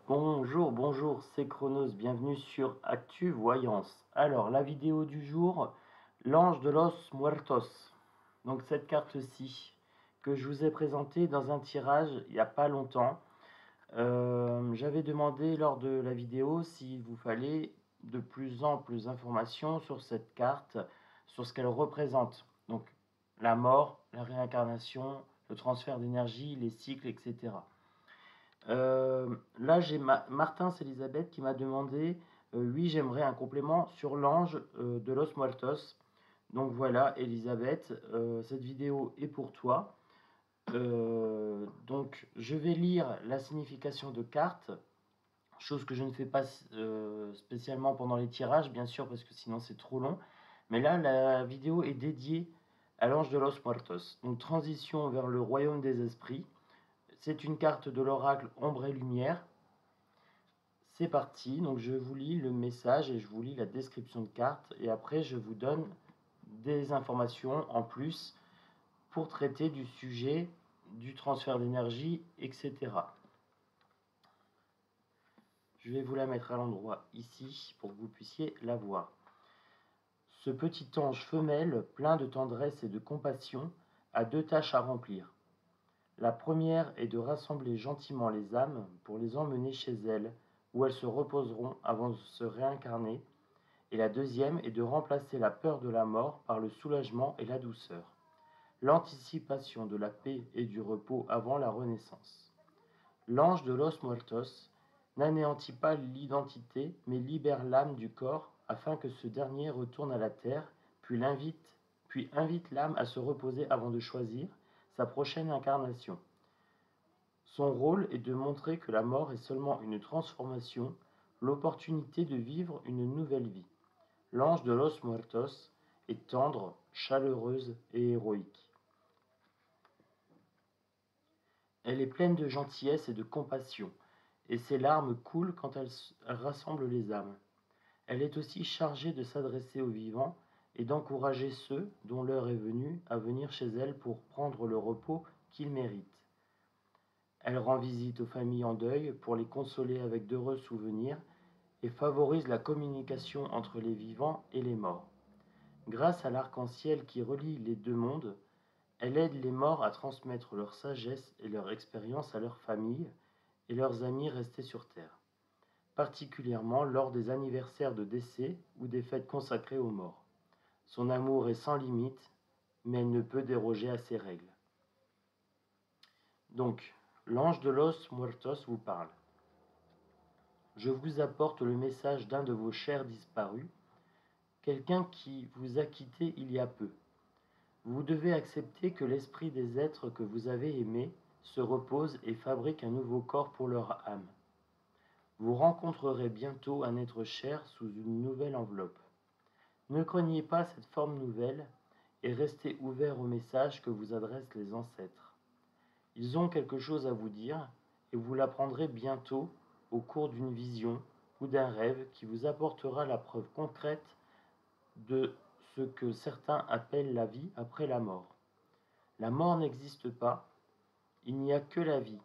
Bonjour, c'est Chronos, bienvenue sur Actu Voyance. Alors, la vidéo du jour, l'ange de los muertos. Donc cette carte-ci, que je vous ai présentée dans un tirage il n'y a pas longtemps. J'avais demandé lors de la vidéo s'il vous fallait de plus amples informations sur cette carte, sur ce qu'elle représente. Donc la mort, la réincarnation, le transfert d'énergie, les cycles, etc. Là, j'ai Martin Elisabeth qui m'a demandé, oui, j'aimerais un complément sur l'ange de Los Muertos. Donc voilà, Elisabeth, cette vidéo est pour toi. Donc, je vais lire la signification de cartes, chose que je ne fais pas spécialement pendant les tirages, bien sûr, parce que sinon c'est trop long. Mais là, la vidéo est dédiée à l'ange de Los Muertos. Donc, transition vers le royaume des esprits. C'est une carte de l'oracle Ombre et Lumière. C'est parti, donc je vous lis le message et je vous lis la description de carte et après je vous donne des informations en plus pour traiter du sujet du transfert d'énergie, etc. Je vais vous la mettre à l'endroit ici pour que vous puissiez la voir. Ce petit ange femelle, plein de tendresse et de compassion, a deux tâches à remplir. La première est de rassembler gentiment les âmes pour les emmener chez elles, où elles se reposeront avant de se réincarner, et la deuxième est de remplacer la peur de la mort par le soulagement et la douceur, l'anticipation de la paix et du repos avant la renaissance. L'ange de Los Muertos n'anéantit pas l'identité, mais libère l'âme du corps afin que ce dernier retourne à la terre, puis invite l'âme à se reposer avant de choisir sa prochaine incarnation. Son rôle est de montrer que la mort est seulement une transformation, l'opportunité de vivre une nouvelle vie. L'ange de Los Muertos est tendre, chaleureuse et héroïque. Elle est pleine de gentillesse et de compassion, et ses larmes coulent quand elle rassemble les âmes. Elle est aussi chargée de s'adresser aux vivants et d'encourager ceux dont l'heure est venue à venir chez elle pour prendre le repos qu'ils méritent. Elle rend visite aux familles en deuil pour les consoler avec d'heureux souvenirs et favorise la communication entre les vivants et les morts. Grâce à l'arc-en-ciel qui relie les deux mondes, elle aide les morts à transmettre leur sagesse et leur expérience à leurs familles et leurs amis restés sur Terre, particulièrement lors des anniversaires de décès ou des fêtes consacrées aux morts. Son amour est sans limite, mais elle ne peut déroger à ses règles. Donc, l'ange de Los Muertos vous parle. Je vous apporte le message d'un de vos chers disparus, quelqu'un qui vous a quitté il y a peu. Vous devez accepter que l'esprit des êtres que vous avez aimés se repose et fabrique un nouveau corps pour leur âme. Vous rencontrerez bientôt un être cher sous une nouvelle enveloppe. Ne craignez pas cette forme nouvelle et restez ouvert au message que vous adressent les ancêtres. Ils ont quelque chose à vous dire et vous l'apprendrez bientôt au cours d'une vision ou d'un rêve qui vous apportera la preuve concrète de ce que certains appellent la vie après la mort. La mort n'existe pas, il n'y a que la vie,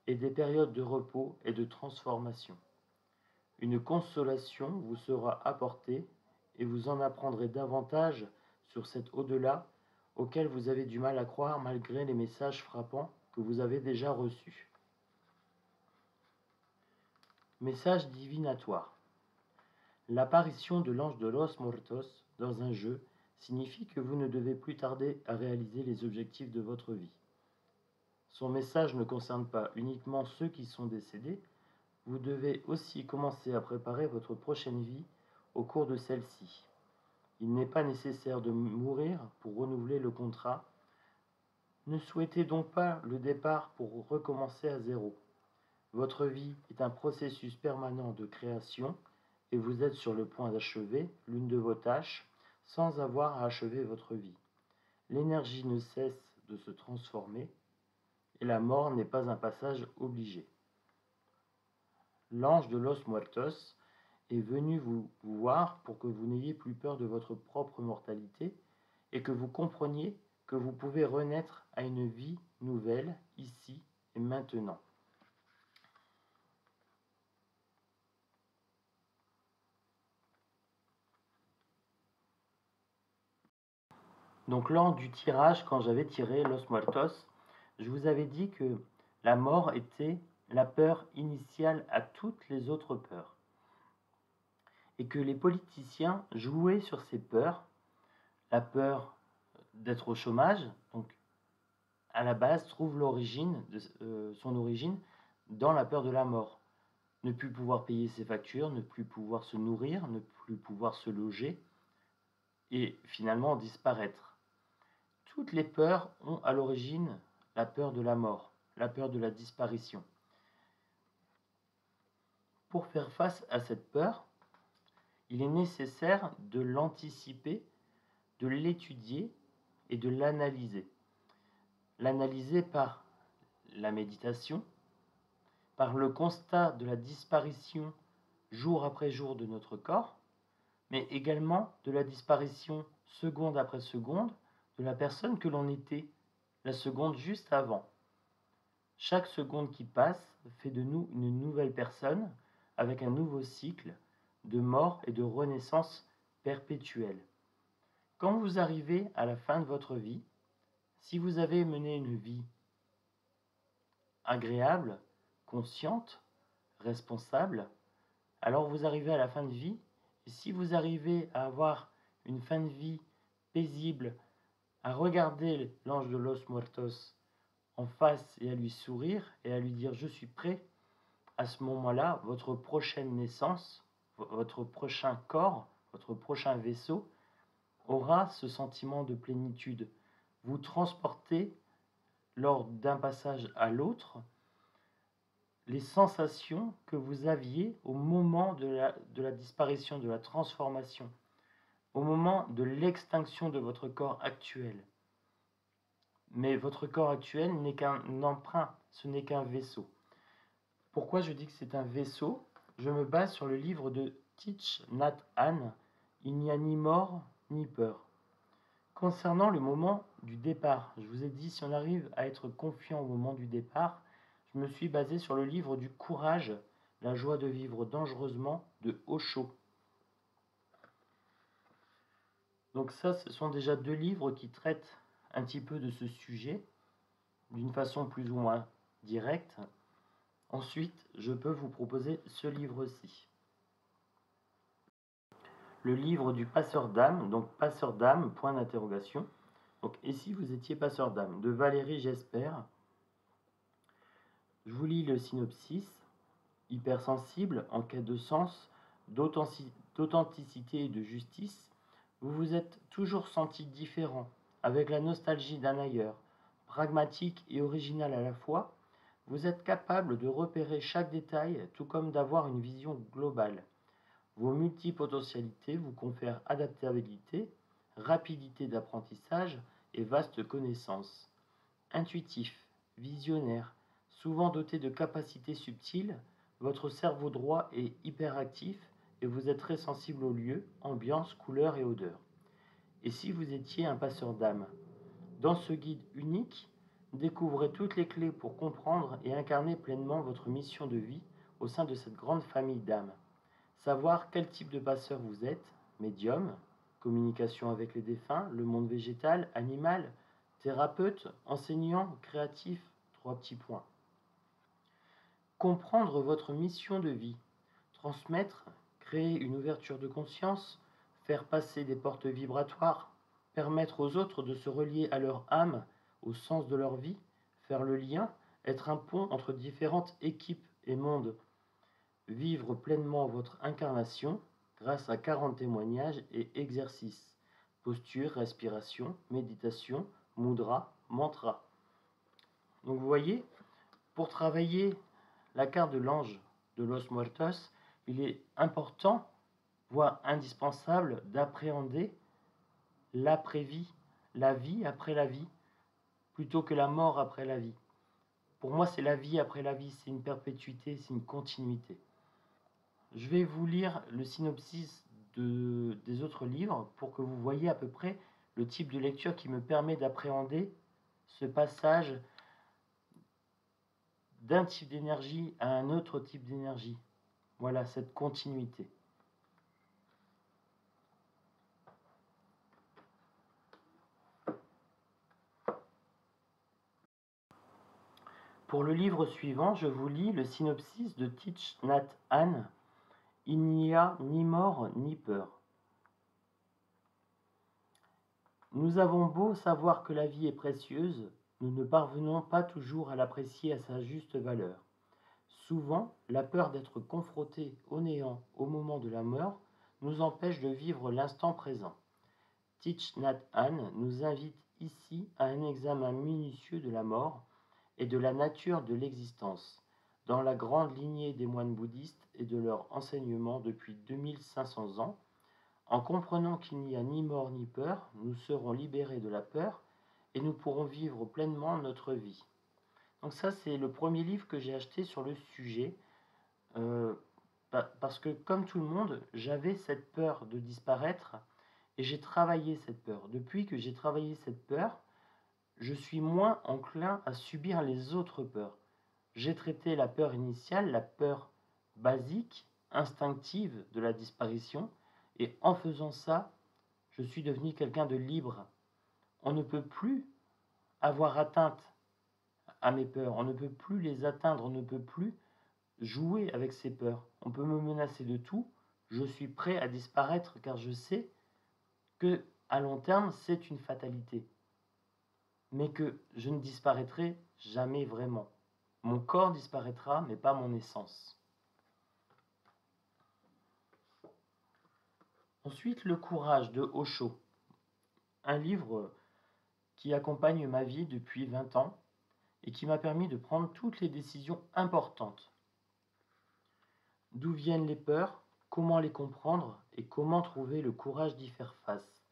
et des périodes de repos et de transformation. Une consolation vous sera apportée et vous en apprendrez davantage sur cet au-delà auquel vous avez du mal à croire malgré les messages frappants que vous avez déjà reçus. Message divinatoire. L'apparition de l'ange de Los Muertos dans un jeu signifie que vous ne devez plus tarder à réaliser les objectifs de votre vie. Son message ne concerne pas uniquement ceux qui sont décédés, vous devez aussi commencer à préparer votre prochaine vie au cours de celle-ci. Il n'est pas nécessaire de mourir pour renouveler le contrat. Ne souhaitez donc pas le départ pour recommencer à zéro. Votre vie est un processus permanent de création et vous êtes sur le point d'achever l'une de vos tâches sans avoir à achever votre vie. L'énergie ne cesse de se transformer et la mort n'est pas un passage obligé. L'ange de Los Muertos est venu vous voir pour que vous n'ayez plus peur de votre propre mortalité et que vous compreniez que vous pouvez renaître à une vie nouvelle ici et maintenant. Donc lors du tirage, quand j'avais tiré Los Muertos, je vous avais dit que la mort était la peur initiale à toutes les autres peurs. Et que les politiciens jouaient sur ces peurs, la peur d'être au chômage, donc à la base trouve son origine dans la peur de la mort. Ne plus pouvoir payer ses factures, ne plus pouvoir se nourrir, ne plus pouvoir se loger, et finalement disparaître. Toutes les peurs ont à l'origine la peur de la mort, la peur de la disparition. Pour faire face à cette peur, il est nécessaire de l'anticiper, de l'étudier et de l'analyser. L'analyser par la méditation, par le constat de la disparition jour après jour de notre corps, mais également de la disparition seconde après seconde de la personne que l'on était la seconde juste avant. Chaque seconde qui passe fait de nous une nouvelle personne avec un nouveau cycle de mort et de renaissance perpétuelle. Quand vous arrivez à la fin de votre vie, si vous avez mené une vie agréable, consciente, responsable, alors vous arrivez à la fin de vie, et si vous arrivez à avoir une fin de vie paisible, à regarder l'ange de los muertos en face et à lui sourire et à lui dire je suis prêt, à ce moment-là, votre prochaine naissance, votre prochain corps, votre prochain vaisseau aura ce sentiment de plénitude. Vous transportez lors d'un passage à l'autre les sensations que vous aviez au moment de la disparition, de la transformation, au moment de l'extinction de votre corps actuel. Mais votre corps actuel n'est qu'un emprunt, ce n'est qu'un vaisseau. Pourquoi je dis que c'est un vaisseau? Je me base sur le livre de Thich Nhat Hanh, Il n'y a ni mort ni peur. Concernant le moment du départ, je vous ai dit si on arrive à être confiant au moment du départ, je me suis basé sur le livre du courage, la joie de vivre dangereusement de Osho. Donc ça, ce sont déjà deux livres qui traitent un petit peu de ce sujet, d'une façon plus ou moins directe. Ensuite, je peux vous proposer ce livre-ci. Le livre du passeur d'âme, donc passeur d'âme, point d'interrogation. Donc, et si vous étiez passeur d'âme, de Valérie Jesper. Je vous lis le synopsis. Hypersensible, en quête de sens, d'authenticité et de justice, vous vous êtes toujours senti différent, avec la nostalgie d'un ailleurs, pragmatique et original à la fois. Vous êtes capable de repérer chaque détail, tout comme d'avoir une vision globale. Vos multipotentialités vous confèrent adaptabilité, rapidité d'apprentissage et vaste connaissance. Intuitif, visionnaire, souvent doté de capacités subtiles, votre cerveau droit est hyperactif et vous êtes très sensible aux lieux, ambiances, couleurs et odeurs. Et si vous étiez un passeur d'âme? Dans ce guide unique, découvrez toutes les clés pour comprendre et incarner pleinement votre mission de vie au sein de cette grande famille d'âmes. Savoir quel type de passeur vous êtes, médium, communication avec les défunts, le monde végétal, animal, thérapeute, enseignant, créatif, 3 petits points. Comprendre votre mission de vie, transmettre, créer une ouverture de conscience, faire passer des portes vibratoires, permettre aux autres de se relier à leur âme, au sens de leur vie, faire le lien, être un pont entre différentes équipes et mondes, vivre pleinement votre incarnation grâce à 40 témoignages et exercices, posture, respiration, méditation, mudra, mantra. Donc vous voyez, pour travailler la carte de l'ange de los muertos, il est important, voire indispensable, d'appréhender l'après-vie, la vie après la vie, plutôt que la mort après la vie. Pour moi, c'est la vie après la vie, c'est une perpétuité, c'est une continuité. Je vais vous lire le synopsis des autres livres pour que vous voyez à peu près le type de lecture qui me permet d'appréhender ce passage d'un type d'énergie à un autre type d'énergie. Voilà, cette continuité. Pour le livre suivant, je vous lis le synopsis de Thich Nhat Hanh. Il n'y a ni mort ni peur. Nous avons beau savoir que la vie est précieuse, nous ne parvenons pas toujours à l'apprécier à sa juste valeur. Souvent, la peur d'être confronté au néant au moment de la mort nous empêche de vivre l'instant présent. Thich Nhat Hanh nous invite ici à un examen minutieux de la mort et de la nature de l'existence, dans la grande lignée des moines bouddhistes et de leur enseignement depuis 2500 ans. En comprenant qu'il n'y a ni mort ni peur, nous serons libérés de la peur et nous pourrons vivre pleinement notre vie. Donc ça, c'est le premier livre que j'ai acheté sur le sujet, parce que comme tout le monde, j'avais cette peur de disparaître et j'ai travaillé cette peur. Depuis que j'ai travaillé cette peur, je suis moins enclin à subir les autres peurs. J'ai traité la peur initiale, la peur basique, instinctive de la disparition, et en faisant ça, je suis devenu quelqu'un de libre. On ne peut plus avoir atteinte à mes peurs, on ne peut plus les atteindre, on ne peut plus jouer avec ces peurs. On peut me menacer de tout, je suis prêt à disparaître car je sais que à long terme, c'est une fatalité. Mais que je ne disparaîtrai jamais vraiment. Mon corps disparaîtra, mais pas mon essence. Ensuite, Le courage de Osho, un livre qui accompagne ma vie depuis 20 ans et qui m'a permis de prendre toutes les décisions importantes. D'où viennent les peurs, comment les comprendre et comment trouver le courage d'y faire face.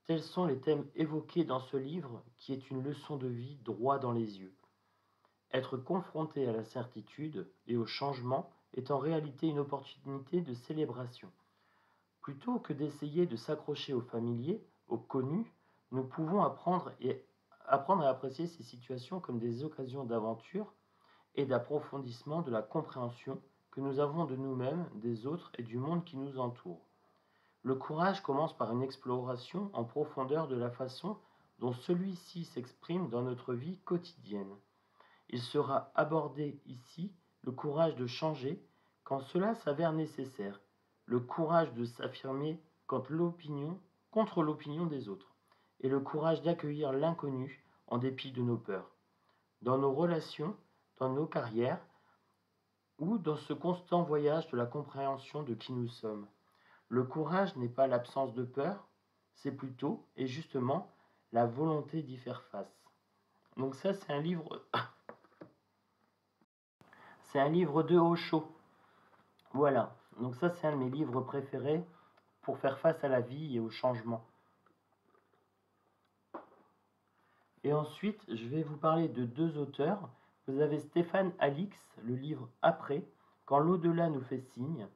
Tels sont les thèmes évoqués dans ce livre qui est une leçon de vie droit dans les yeux. Être confronté à la certitude et au changement est en réalité une opportunité de célébration. Plutôt que d'essayer de s'accrocher au familier, au connu, nous pouvons apprendre à apprécier ces situations comme des occasions d'aventure et d'approfondissement de la compréhension que nous avons de nous-mêmes, des autres et du monde qui nous entoure. Le courage commence par une exploration en profondeur de la façon dont celui-ci s'exprime dans notre vie quotidienne. Il sera abordé ici le courage de changer quand cela s'avère nécessaire, le courage de s'affirmer contre l'opinion des autres, et le courage d'accueillir l'inconnu en dépit de nos peurs. Dans nos relations, dans nos carrières, ou dans ce constant voyage de la compréhension de qui nous sommes. Le courage n'est pas l'absence de peur, c'est plutôt et justement la volonté d'y faire face. Donc ça, c'est un livre de Osho. Voilà, donc ça c'est un de mes livres préférés pour faire face à la vie et au changement. Et ensuite, je vais vous parler de deux auteurs. Vous avez Stéphane Alix, le livre Après, quand l'au-delà nous fait signe,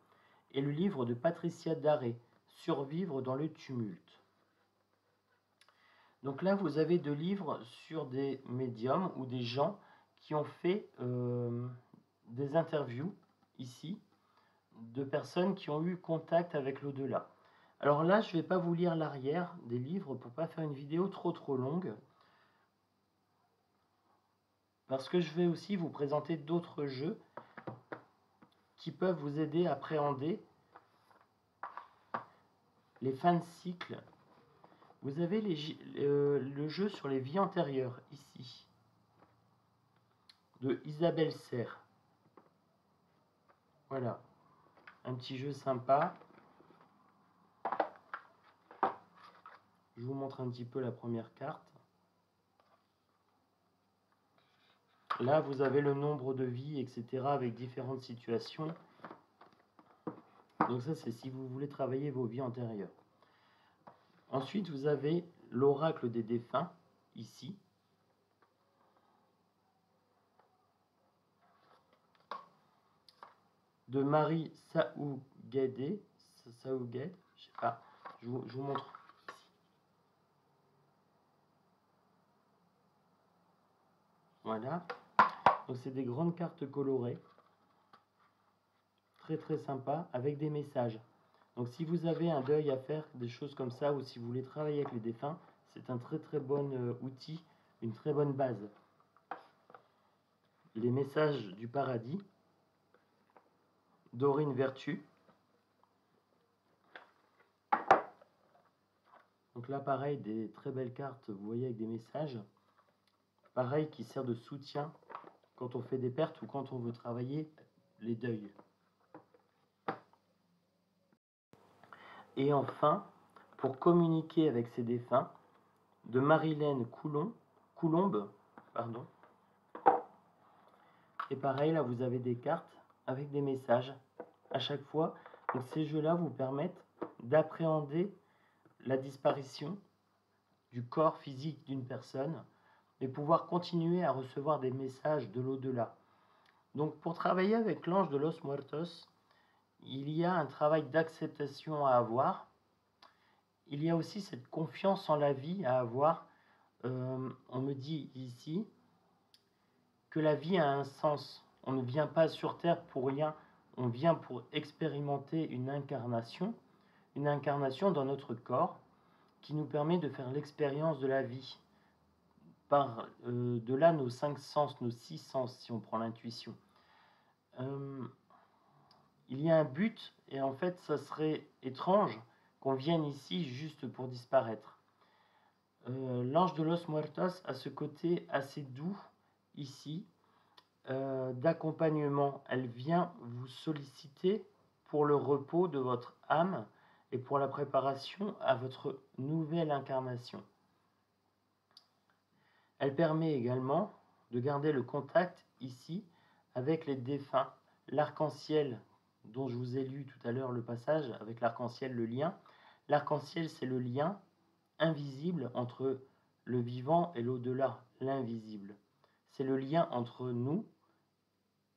et le livre de Patricia Daré, Survivre dans le tumulte. Donc là, vous avez deux livres sur des médiums ou des gens qui ont fait des interviews ici de personnes qui ont eu contact avec l'au-delà. Alors là, je ne vais pas vous lire l'arrière des livres pour ne pas faire une vidéo trop longue, parce que je vais aussi vous présenter d'autres jeux qui peuvent vous aider à appréhender les fins de cycle. Vous avez le jeu sur les vies antérieures, ici, de Isabelle Serre. Voilà, un petit jeu sympa. Je vous montre un petit peu la première carte. Là, vous avez le nombre de vies, etc., avec différentes situations. Donc ça, c'est si vous voulez travailler vos vies antérieures. Ensuite, vous avez l'oracle des défunts, ici. De Marie Saouguedé, je sais pas, je vous montre ici. Voilà. Donc c'est des grandes cartes colorées, très sympa, avec des messages. Donc si vous avez un deuil à faire, des choses comme ça, ou si vous voulez travailler avec les défunts, c'est un très bon outil, une très bonne base. les messages du paradis, Dorine Vertu. Donc là, pareil, des très belles cartes, vous voyez, avec des messages. Pareil, qui sert de soutien quand on fait des pertes ou quand on veut travailler les deuils. Et enfin, pour communiquer avec ses défunts, de Marilène Coulombe. Et pareil, là, vous avez des cartes avec des messages à chaque fois. Donc ces jeux-là vous permettent d'appréhender la disparition du corps physique d'une personne et pouvoir continuer à recevoir des messages de l'au-delà. Donc pour travailler avec l'ange de los muertos, il y a un travail d'acceptation à avoir. Il y a aussi cette confiance en la vie à avoir. On me dit ici que la vie a un sens. On ne vient pas sur Terre pour rien. On vient pour expérimenter une incarnation dans notre corps qui nous permet de faire l'expérience de la vie. Par de là nos 5 sens, nos 6 sens, si on prend l'intuition. Il y a un but, et en fait, ça serait étrange qu'on vienne ici juste pour disparaître. L'ange de los muertos a ce côté assez doux ici, d'accompagnement. Elle vient vous solliciter pour le repos de votre âme et pour la préparation à votre nouvelle incarnation. Elle permet également de garder le contact ici avec les défunts. L'arc-en-ciel dont je vous ai lu tout à l'heure le passage avec l'arc-en-ciel, le lien. L'arc-en-ciel, c'est le lien invisible entre le vivant et l'au-delà, l'invisible. C'est le lien entre nous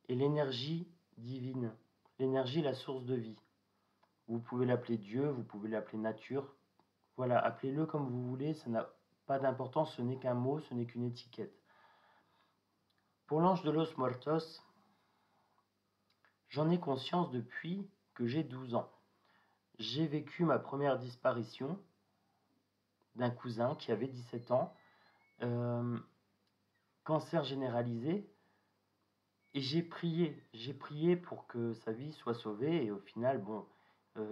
et l'énergie divine, l'énergie, la source de vie. Vous pouvez l'appeler Dieu, vous pouvez l'appeler nature. Voilà, appelez-le comme vous voulez, ça n'a pas d'importance, ce n'est qu'un mot, ce n'est qu'une étiquette. Pour l'ange de los muertos, j'en ai conscience depuis que j'ai 12 ans. J'ai vécu ma première disparition d'un cousin qui avait 17 ans, cancer généralisé, et j'ai prié pour que sa vie soit sauvée, et au final,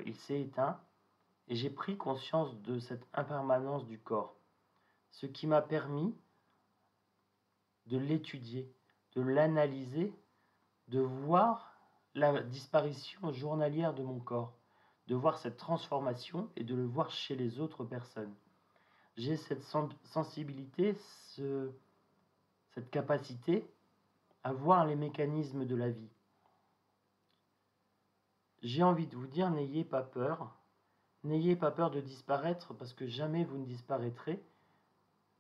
il s'est éteint, et j'ai pris conscience de cette impermanence du corps, ce qui m'a permis de l'étudier, de l'analyser, de voir la disparition journalière de mon corps, de voir cette transformation et de le voir chez les autres personnes. J'ai cette sensibilité, cette capacité à voir les mécanismes de la vie. J'ai envie de vous dire, n'ayez pas peur de disparaître parce que jamais vous ne disparaîtrez.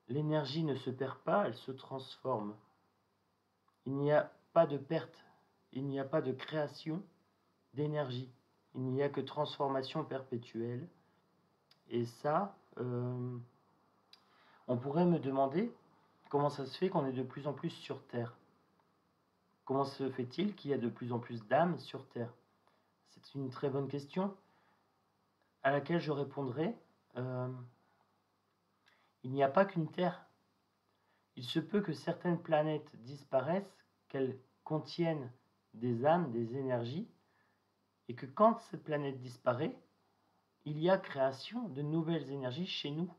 L'énergie ne se perd pas, elle se transforme. Il n'y a pas de perte, il n'y a pas de création d'énergie. Il n'y a que transformation perpétuelle. Et ça, on pourrait me demander comment ça se fait qu'on est de plus en plus sur Terre. Comment se fait-il qu'il y a de plus en plus d'âmes sur Terre? C'est une très bonne question à laquelle je répondrai. Il n'y a pas qu'une Terre. Il se peut que certaines planètes disparaissent, qu'elles contiennent des âmes, des énergies, et que quand cette planète disparaît, il y a création de nouvelles énergies chez nous.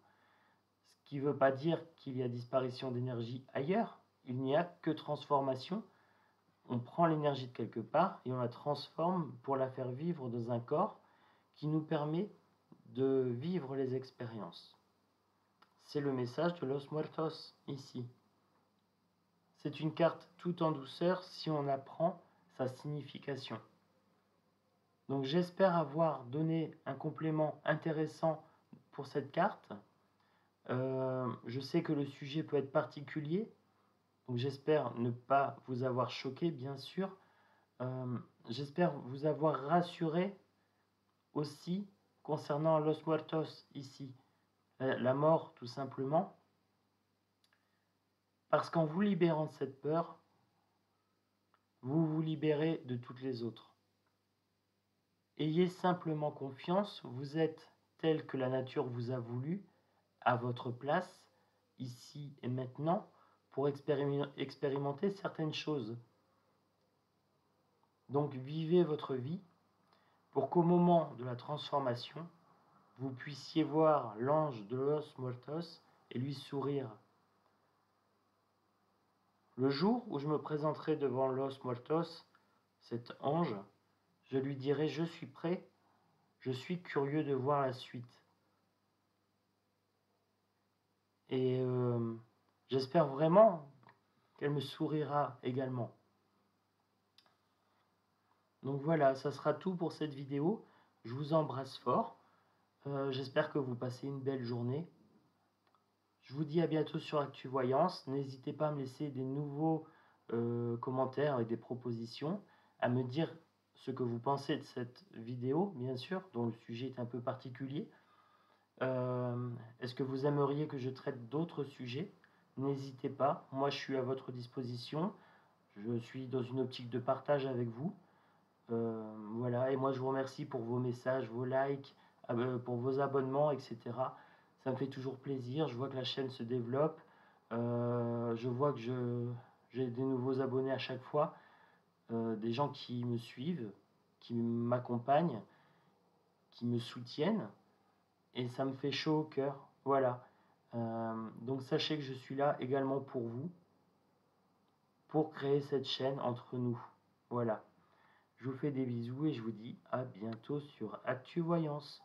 Ce qui ne veut pas dire qu'il y a disparition d'énergie ailleurs. Il n'y a que transformation. On prend l'énergie de quelque part et on la transforme pour la faire vivre dans un corps qui nous permet de vivre les expériences. C'est le message de los muertos ici. C'est une carte tout en douceur si on apprend sa signification. Donc j'espère avoir donné un complément intéressant pour cette carte. Je sais que le sujet peut être particulier, donc j'espère ne pas vous avoir choqué, bien sûr. J'espère vous avoir rassuré aussi concernant Los Muertos ici, la mort tout simplement, parce qu'en vous libérant de cette peur, vous vous libérez de toutes les autres. Ayez simplement confiance, vous êtes tel que la nature vous a voulu, à votre place, ici et maintenant, pour expérimenter certaines choses. Donc vivez votre vie pour qu'au moment de la transformation, vous puissiez voir l'ange de Los Muertos et lui sourire. Le jour où je me présenterai devant Los Muertos, cet ange, je lui dirai: je suis prêt, je suis curieux de voir la suite. Et j'espère vraiment qu'elle me sourira également. Donc voilà, ça sera tout pour cette vidéo. Je vous embrasse fort. J'espère que vous passez une belle journée. Je vous dis à bientôt sur ActuVoyance. N'hésitez pas à me laisser des nouveaux commentaires et des propositions, à me dire ce que vous pensez de cette vidéo, bien sûr, dont le sujet est un peu particulier. Est-ce que vous aimeriez que je traite d'autres sujets? N'hésitez pas, moi je suis à votre disposition. Je suis dans une optique de partage avec vous. Voilà, et moi je vous remercie pour vos messages, vos likes, pour vos abonnements, etc. Ça me fait toujours plaisir. Je vois que la chaîne se développe. Je vois que j'ai des nouveaux abonnés à chaque fois. Des gens qui me suivent, qui m'accompagnent, qui me soutiennent. Et ça me fait chaud au cœur. Voilà. Donc sachez que je suis là également pour vous, pour créer cette chaîne entre nous. Voilà. Je vous fais des bisous et je vous dis à bientôt sur ActuVoyance.